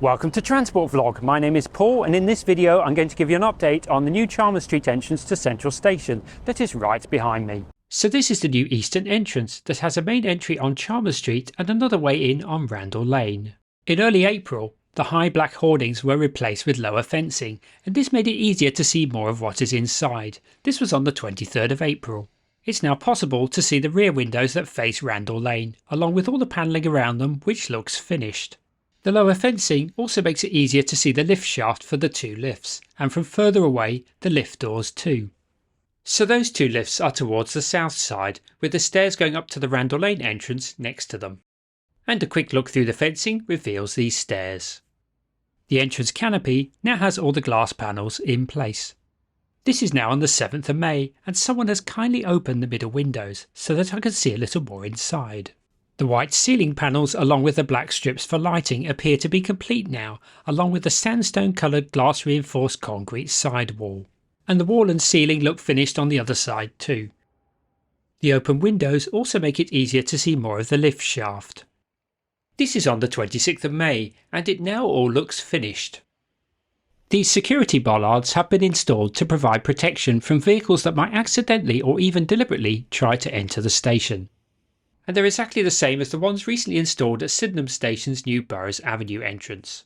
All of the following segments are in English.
Welcome to Transport Vlog. My name is Paul, and in this video I'm going to give you an update on the new Chalmers Street entrance to Central Station that is right behind me. So this is the new eastern entrance that has a main entry on Chalmers Street and another way in on Randall Lane. In early April, the high black hoardings were replaced with lower fencing, and this made it easier to see more of what is inside. This was on the 23rd of April. It's now possible to see the rear windows that face Randall Lane, along with all the panelling around them, which looks finished. The lower fencing also makes it easier to see the lift shaft for the two lifts, and from further away the lift doors too. So those two lifts are towards the south side, with the stairs going up to the Randall Lane entrance next to them. And a quick look through the fencing reveals these stairs. The entrance canopy now has all the glass panels in place. This is now on the 7th of May, and someone has kindly opened the middle windows so that I can see a little more inside. The white ceiling panels along with the black strips for lighting appear to be complete now, along with the sandstone coloured glass reinforced concrete sidewall. And the wall and ceiling look finished on the other side too. The open windows also make it easier to see more of the lift shaft. This is on the 26th of May, and it now all looks finished. These security bollards have been installed to provide protection from vehicles that might accidentally or even deliberately try to enter the station. And they're exactly the same as the ones recently installed at Sydenham Station's new Burroughs Avenue entrance.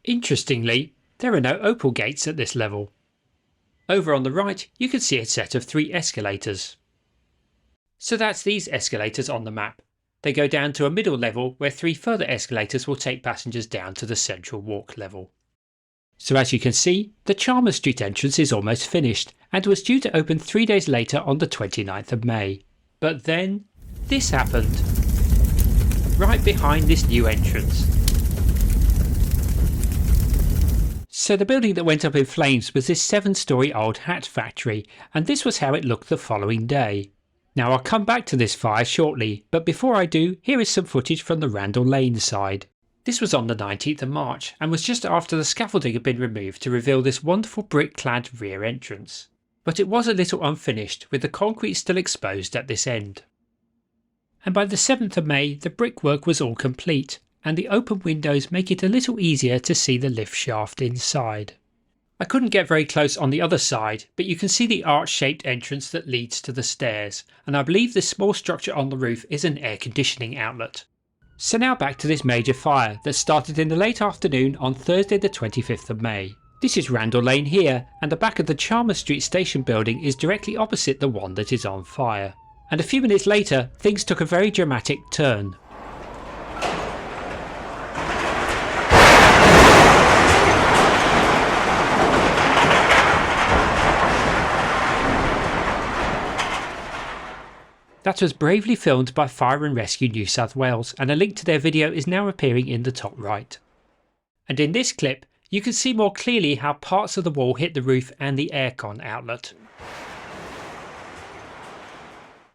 Interestingly, there are no opal gates at this level. Over on the right you can see a set of 3 escalators. So that's these escalators on the map. They go down to a middle level where 3 further escalators will take passengers down to the central walk level. So as you can see, the Chalmers Street entrance is almost finished and was due to open 3 days later on the 29th of May. But then this happened, right behind this new entrance. So the building that went up in flames was this 7-storey old hat factory, and this was how it looked the following day. Now I'll come back to this fire shortly, but before I do, here is some footage from the Randall Lane side. This was on the 19th of March and was just after the scaffolding had been removed to reveal this wonderful brick-clad rear entrance. But it was a little unfinished, with the concrete still exposed at this end. And by the 7th of May the brickwork was all complete, and the open windows make it a little easier to see the lift shaft inside. I couldn't get very close on the other side, but you can see the arch-shaped entrance that leads to the stairs, and I believe this small structure on the roof is an air conditioning outlet. So now back to this major fire that started in the late afternoon on Thursday the 25th of May. This is Randall Lane here, and the back of the Chalmers Street station building is directly opposite the one that is on fire. And a few minutes later things took a very dramatic turn. That was bravely filmed by Fire and Rescue New South Wales, and a link to their video is now appearing in the top right. And in this clip you can see more clearly how parts of the wall hit the roof and the aircon outlet.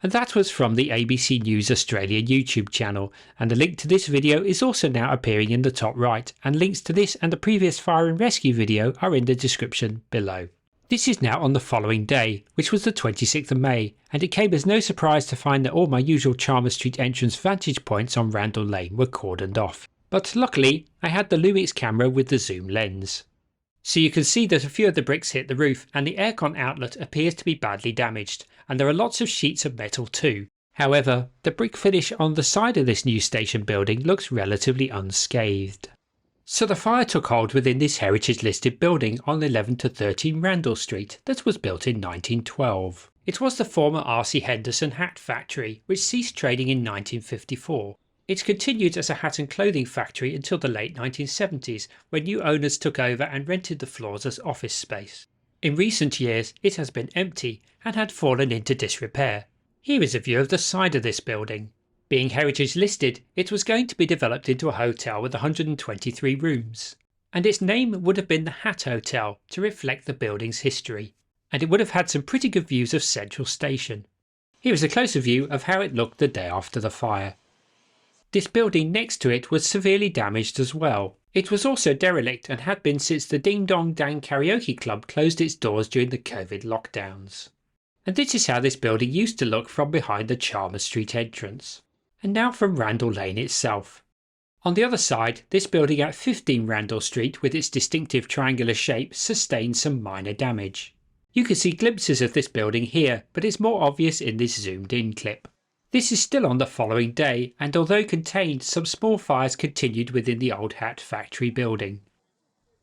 And that was from the ABC News Australia YouTube channel, and a link to this video is also now appearing in the top right, and links to this and the previous fire and rescue video are in the description below. This is now on the following day, which was the 26th of May, and it came as no surprise to find that all my usual Chalmers Street entrance vantage points on Randall Lane were cordoned off. But luckily I had the Lumix camera with the zoom lens. So you can see that a few of the bricks hit the roof, and the aircon outlet appears to be badly damaged, and there are lots of sheets of metal too. However, the brick finish on the side of this new station building looks relatively unscathed. So the fire took hold within this heritage listed building on 11 to 13 Randall Street that was built in 1912. It was the former R.C. Henderson hat factory, which ceased trading in 1954. It continued as a hat and clothing factory until the late 1970s, when new owners took over and rented the floors as office space. In recent years it has been empty and had fallen into disrepair. Here is a view of the side of this building. Being heritage listed, it was going to be developed into a hotel with 123 rooms, and its name would have been the Hat Hotel to reflect the building's history, and it would have had some pretty good views of Central Station. Here is a closer view of how it looked the day after the fire. This building next to it was severely damaged as well. It was also derelict and had been since the Ding Dong Dang Karaoke Club closed its doors during the COVID lockdowns. And this is how this building used to look from behind the Chalmers Street entrance. And now from Randall Lane itself. On the other side, this building at 15 Randall Street with its distinctive triangular shape sustained some minor damage. You can see glimpses of this building here, but it's more obvious in this zoomed in clip. This is still on the following day, and although contained, some small fires continued within the old hat factory building.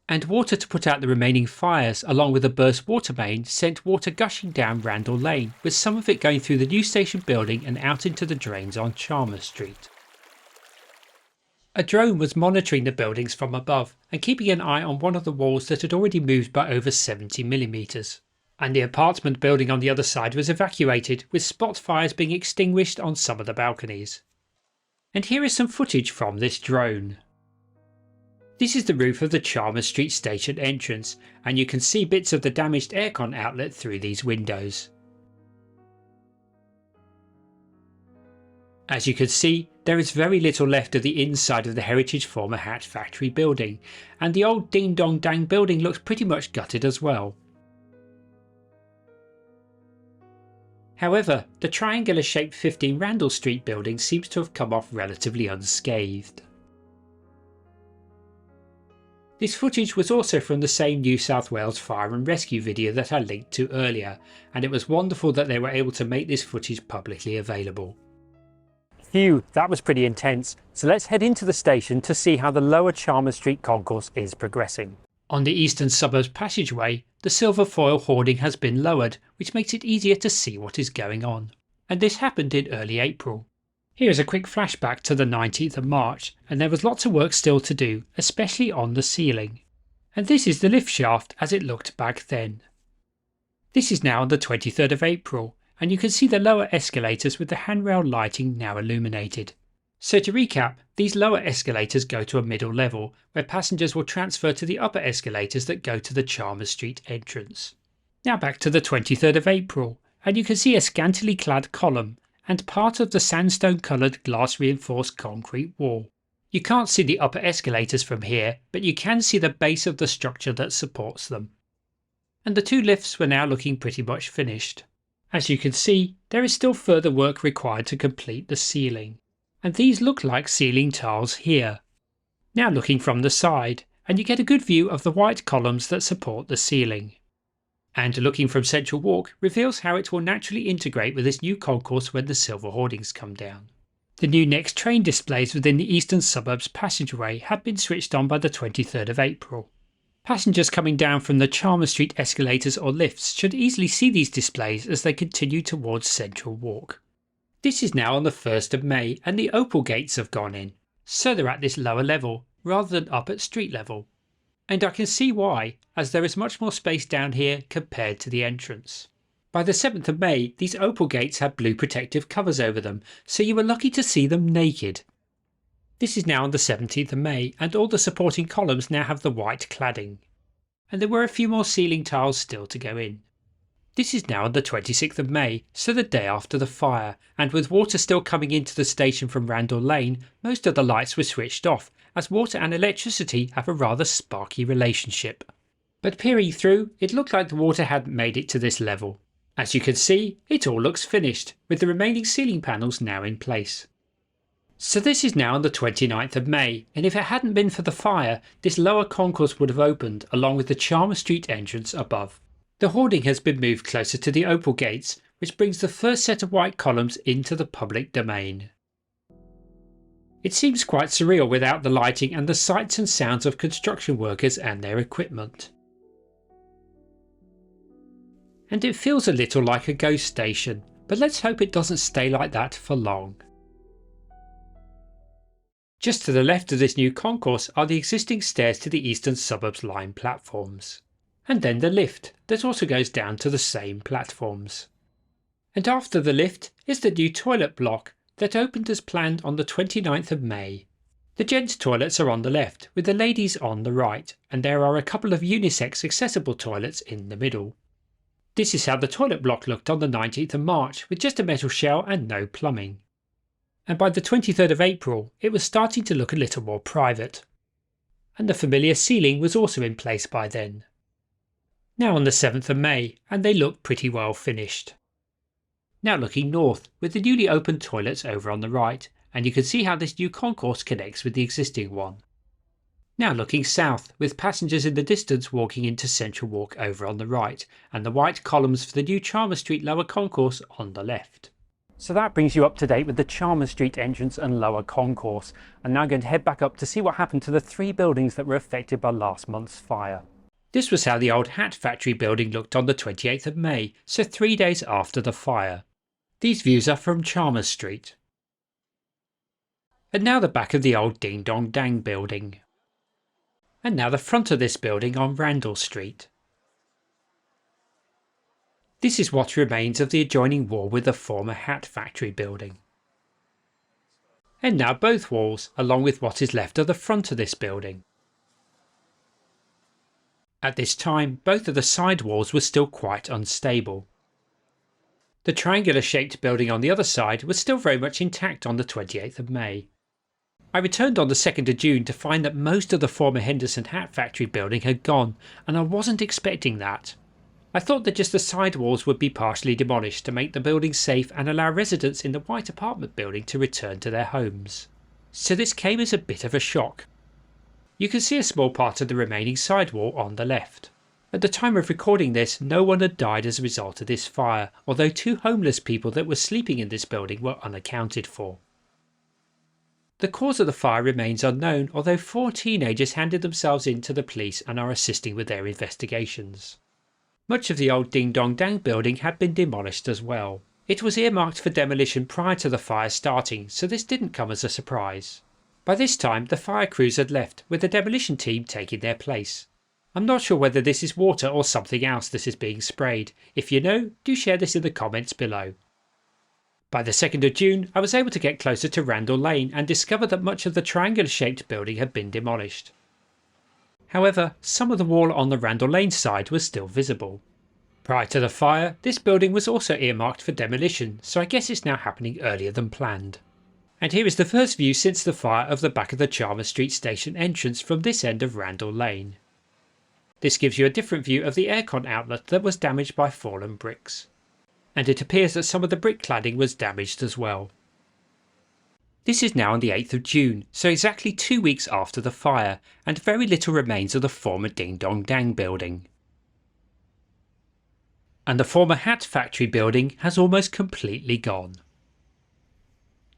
And water to put out the remaining fires, along with a burst water main, sent water gushing down Randall Lane, with some of it going through the new station building and out into the drains on Chalmers Street. A drone was monitoring the buildings from above and keeping an eye on one of the walls that had already moved by over 70mm. And the apartment building on the other side was evacuated, with spot fires being extinguished on some of the balconies. And here is some footage from this drone. This is the roof of the Chalmers Street station entrance, and you can see bits of the damaged aircon outlet through these windows. As you can see, there is very little left of the inside of the heritage former hat factory building, and the old Ding Dong Dang building looks pretty much gutted as well. However, the triangular shaped 15 Randall Street building seems to have come off relatively unscathed. This footage was also from the same New South Wales fire and rescue video that I linked to earlier, and it was wonderful that they were able to make this footage publicly available. Phew, that was pretty intense, so let's head into the station to see how the lower Chalmers Street concourse is progressing. On the eastern suburbs passageway, the silver foil hoarding has been lowered, which makes it easier to see what is going on. And this happened in early April. Here is a quick flashback to the 19th of March, and there was lots of work still to do, especially on the ceiling. And this is the lift shaft as it looked back then. This is now on the 23rd of April, and you can see the lower escalators with the handrail lighting now illuminated. So to recap, these lower escalators go to a middle level, where passengers will transfer to the upper escalators that go to the Chalmers Street entrance. Now back to the 23rd of April, and you can see a scantily clad column, and part of the sandstone coloured glass reinforced concrete wall. You can't see the upper escalators from here, but you can see the base of the structure that supports them. And the two lifts were now looking pretty much finished. As you can see, there is still further work required to complete the ceiling. And these look like ceiling tiles here. Now looking from the side, and you get a good view of the white columns that support the ceiling. And looking from Central Walk reveals how it will naturally integrate with this new concourse when the silver hoardings come down. The new next train displays within the eastern suburbs passageway had been switched on by the 23rd of April. Passengers coming down from the Chalmers Street escalators or lifts should easily see these displays as they continue towards Central Walk. This is now on the 1st of May and the Opal gates have gone in, so they're at this lower level rather than up at street level. And I can see why, as there is much more space down here compared to the entrance. By the 7th of May, these Opal gates had blue protective covers over them, so you were lucky to see them naked. This is now on the 17th of May, and all the supporting columns now have the white cladding. And there were a few more ceiling tiles still to go in. This is now on the 26th of May, so the day after the fire, and with water still coming into the station from Randall Lane, most of the lights were switched off, as water and electricity have a rather sparky relationship. But peering through, it looked like the water hadn't made it to this level. As you can see, it all looks finished, with the remaining ceiling panels now in place. So this is now on the 29th of May, and if it hadn't been for the fire, this lower concourse would have opened along with the Chalmers Street entrance above. The hoarding has been moved closer to the Opal gates, which brings the first set of white columns into the public domain. It seems quite surreal without the lighting and the sights and sounds of construction workers and their equipment. And it feels a little like a ghost station, but let's hope it doesn't stay like that for long. Just to the left of this new concourse are the existing stairs to the Eastern Suburbs line platforms. And then the lift that also goes down to the same platforms. And after the lift is the new toilet block that opened as planned on the 29th of May. The gents' toilets are on the left with the ladies on the right, and there are a couple of unisex accessible toilets in the middle. This is how the toilet block looked on the 19th of March with just a metal shell and no plumbing. And by the 23rd of April it was starting to look a little more private. And the familiar ceiling was also in place by then. Now on the 7th of May, and they look pretty well finished. Now looking north, with the newly opened toilets over on the right, and you can see how this new concourse connects with the existing one. Now looking south, with passengers in the distance walking into Central Walk over on the right, and the white columns for the new Chalmers Street lower concourse on the left. So that brings you up to date with the Chalmers Street entrance and lower concourse. I'm now going to head back up to see what happened to the 3 buildings that were affected by last month's fire. This was how the old hat factory building looked on the 28th of May, so 3 days after the fire. These views are from Chalmers Street. And now the back of the old Ding Dong Dang building. And now the front of this building on Randall Street. This is what remains of the adjoining wall with the former hat factory building. And now both walls, along with what is left of the front of this building. At this time, both of the side walls were still quite unstable. The triangular shaped building on the other side was still very much intact on the 28th of May. I returned on the 2nd of June to find that most of the former Henderson Hat Factory building had gone, and I wasn't expecting that. I thought that just the side walls would be partially demolished to make the building safe and allow residents in the white apartment building to return to their homes. So this came as a bit of a shock. You can see a small part of the remaining sidewall on the left. At the time of recording this, no one had died as a result of this fire, although 2 homeless people that were sleeping in this building were unaccounted for. The cause of the fire remains unknown, although 4 teenagers handed themselves in to the police and are assisting with their investigations. Much of the old Ding Dong Dang building had been demolished as well. It was earmarked for demolition prior to the fire starting, so this didn't come as a surprise. By this time the fire crews had left, with the demolition team taking their place. I'm not sure whether this is water or something else that is being sprayed. If you know, do share this in the comments below. By the 2nd of June I was able to get closer to Randall Lane and discover that much of the triangular shaped building had been demolished. However, some of the wall on the Randall Lane side was still visible. Prior to the fire, this building was also earmarked for demolition, so I guess it's now happening earlier than planned. And here is the first view since the fire of the back of the Chalmers Street station entrance from this end of Randall Lane. This gives you a different view of the aircon outlet that was damaged by fallen bricks. And it appears that some of the brick cladding was damaged as well. This is now on the 8th of June, so exactly 2 weeks after the fire, and very little remains of the former Ding Dong Dang building. And the former hat factory building has almost completely gone.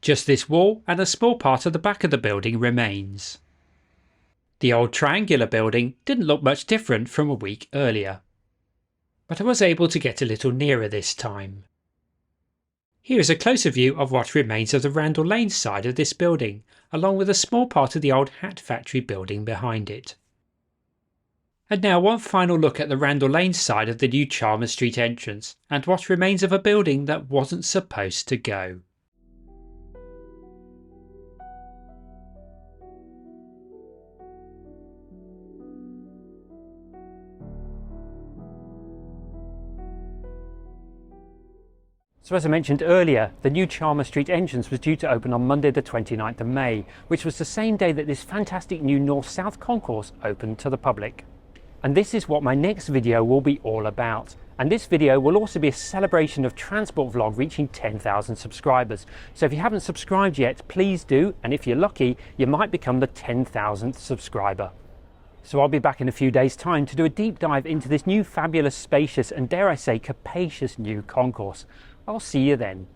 Just this wall and a small part of the back of the building remains. The old triangular building didn't look much different from a week earlier. But I was able to get a little nearer this time. Here is a closer view of what remains of the Randall Lane side of this building, along with a small part of the old hat factory building behind it. And now one final look at the Randall Lane side of the new Chalmers Street entrance, and what remains of a building that wasn't supposed to go. So as I mentioned earlier, the new Chalmers Street entrance was due to open on Monday the 29th of May, which was the same day that this fantastic new north-south concourse opened to the public. And this is what my next video will be all about. And this video will also be a celebration of Transport Vlog reaching 10,000 subscribers. So if you haven't subscribed yet, please do, and if you're lucky, you might become the 10,000th subscriber. So I'll be back in a few days' time to do a deep dive into this new fabulous, spacious and dare I say capacious new concourse. I'll see you then.